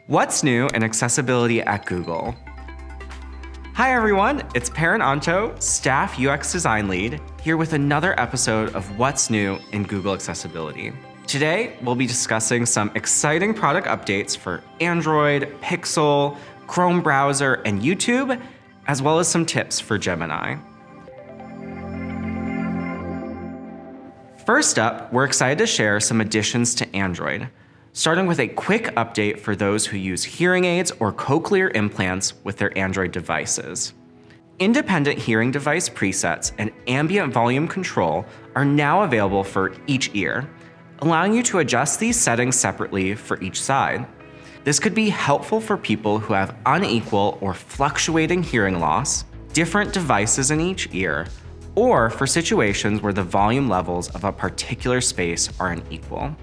What's new in accessibility at Google? Hi everyone, it's Perrin Anto, Staff UX Design Lead, here with another episode of What's New in Google Accessibility. Today, we'll be discussing some exciting product updates for Android, Pixel, Chrome browser, and YouTube, as well as some tips for Gemini. First up, we're excited to share some additions to Android, starting with a quick update for those who use hearing aids or cochlear implants with their Android devices. Independent hearing device presets and ambient volume control are now available for each ear, allowing you to adjust these settings separately for each side. This could be helpful for people who have unequal or fluctuating hearing loss, different devices in each ear, or for situations where the volume levels of a particular space are unequal.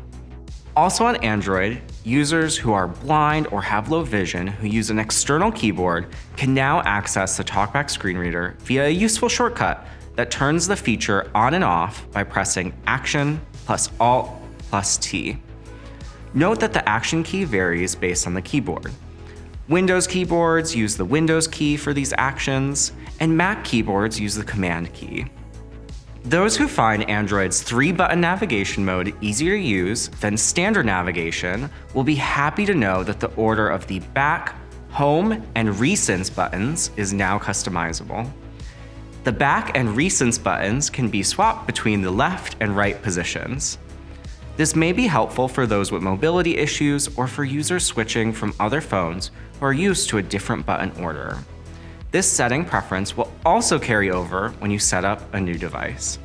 Also on Android, users who are blind or have low vision who use an external keyboard can now access the Talkback screen reader via a useful shortcut that turns the feature on and off by pressing Action plus Alt plus T. Note that the Action key varies based on the keyboard. Windows keyboards use the Windows key for these actions, and Mac keyboards use the Command key. Those who find Android's 3-button navigation mode easier to use than standard navigation will be happy to know that the order of the back, home, and recents buttons is now customizable. The back and recents buttons can be swapped between the left and right positions. This may be helpful for those with mobility issues or for users switching from other phones who are used to a different button order. This setting preference will also carry over when you set up a new device.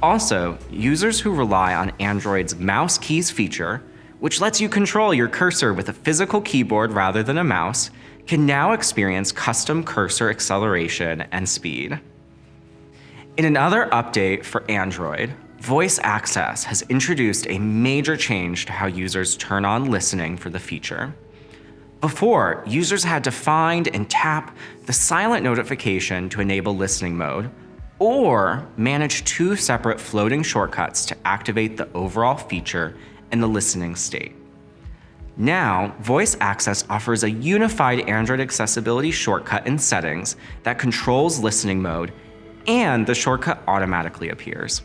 Also, users who rely on Android's mouse keys feature, which lets you control your cursor with a physical keyboard rather than a mouse, can now experience custom cursor acceleration and speed. In another update for Android, Voice Access has introduced a major change to how users turn on listening for the feature. Before, users had to find and tap the silent notification to enable listening mode, or manage 2 separate floating shortcuts to activate the overall feature and the listening state. Now, Voice Access offers a unified Android accessibility shortcut in settings that controls listening mode, and the shortcut automatically appears.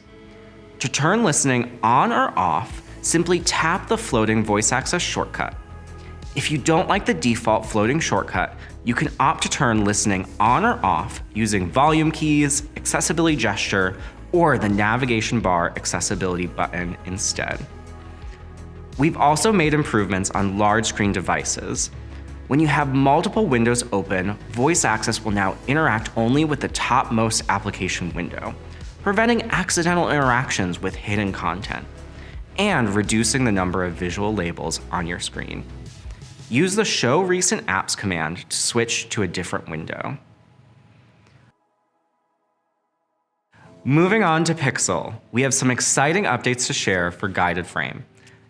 To turn listening on or off, simply tap the floating Voice Access shortcut. If you don't like the default floating shortcut, you can opt to turn listening on or off using volume keys, accessibility gesture, or the navigation bar accessibility button instead. We've also made improvements on large screen devices. When you have multiple windows open, Voice Access will now interact only with the topmost application window, preventing accidental interactions with hidden content, and reducing the number of visual labels on your screen. Use the Show Recent Apps command to switch to a different window. Moving on to Pixel, we have some exciting updates to share for Guided Frame,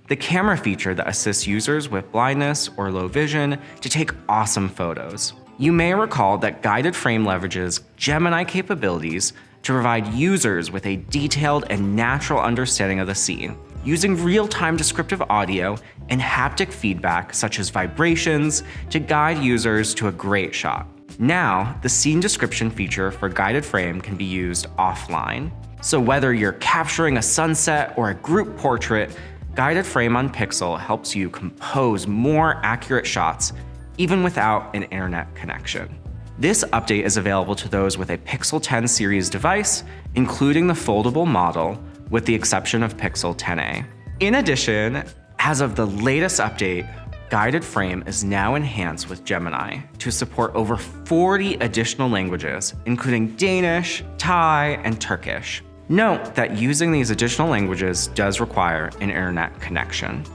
the camera feature that assists users with blindness or low vision to take awesome photos. You may recall that Guided Frame leverages Gemini capabilities to provide users with a detailed and natural understanding of the scene, using real-time descriptive audio and haptic feedback such as vibrations to guide users to a great shot. Now, the scene description feature for Guided Frame can be used offline. So whether you're capturing a sunset or a group portrait, Guided Frame on Pixel helps you compose more accurate shots even without an internet connection. This update is available to those with a Pixel 10 series device, including the foldable model, with the exception of Pixel 10a. In addition, as of the latest update, Guided Frame is now enhanced with Gemini to support over 40 additional languages, including Danish, Thai, and Turkish. Note that using these additional languages does require an internet connection.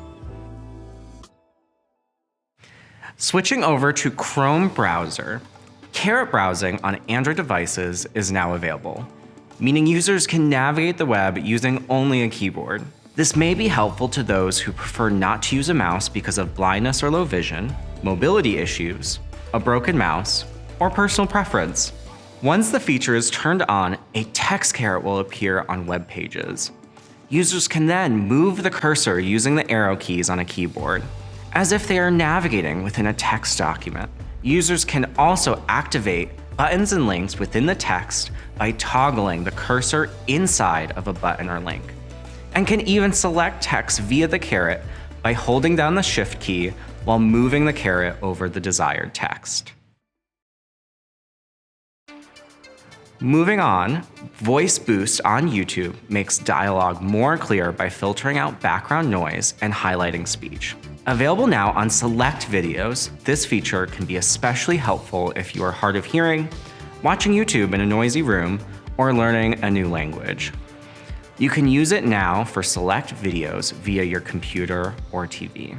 Switching over to Chrome browser, Caret browsing on Android devices is now available, meaning users can navigate the web using only a keyboard. This may be helpful to those who prefer not to use a mouse because of blindness or low vision, mobility issues, a broken mouse, or personal preference. Once the feature is turned on, a text caret will appear on web pages. Users can then move the cursor using the arrow keys on a keyboard. as if they are navigating within a text document. Users can also activate buttons and links within the text by toggling the cursor inside of a button or link, and can even select text via the caret by holding down the Shift key while moving the caret over the desired text. Moving on, Voice Boost on YouTube makes dialogue more clear by filtering out background noise and highlighting speech. Available now on select videos, this feature can be especially helpful if you are hard of hearing, watching YouTube in a noisy room, or learning a new language. You can use it now for select videos via your computer or TV.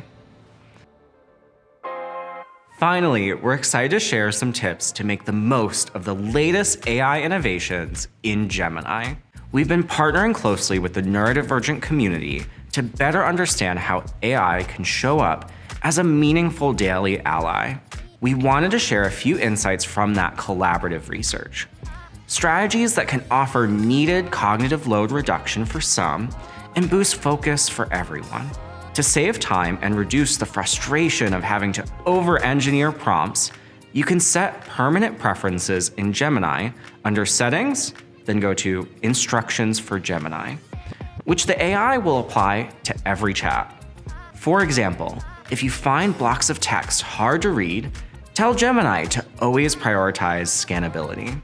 Finally, we're excited to share some tips to make the most of the latest AI innovations in Gemini. We've been partnering closely with the neurodivergent community to better understand how AI can show up as a meaningful daily ally. We wanted to share a few insights from that collaborative research. Strategies that can offer needed cognitive load reduction for some and boost focus for everyone. To save time and reduce the frustration of having to over-engineer prompts, you can set permanent preferences in Gemini under Settings, then go to Instructions for Gemini, which the AI will apply to every chat. For example, if you find blocks of text hard to read, tell Gemini to always prioritize scannability.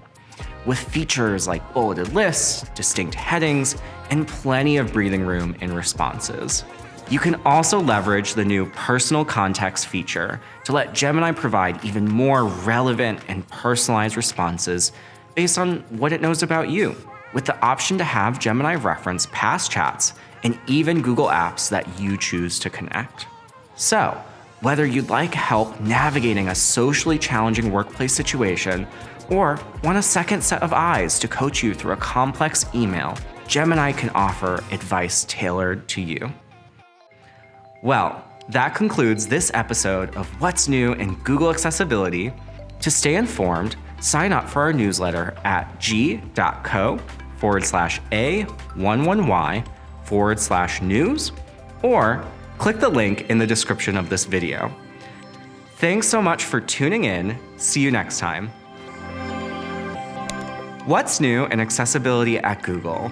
With features like bulleted lists, distinct headings, and plenty of breathing room in responses. You can also leverage the new personal context feature to let Gemini provide even more relevant and personalized responses based on what it knows about you, with the option to have Gemini reference past chats and even Google apps that you choose to connect. So, whether you'd like help navigating a socially challenging workplace situation or want a second set of eyes to coach you through a complex email, Gemini can offer advice tailored to you. Well, that concludes this episode of What's New in Google Accessibility. To stay informed, sign up for our newsletter at g.co/a11y/news or click the link in the description of this video. Thanks so much for tuning in. See you next time. What's new in accessibility at Google?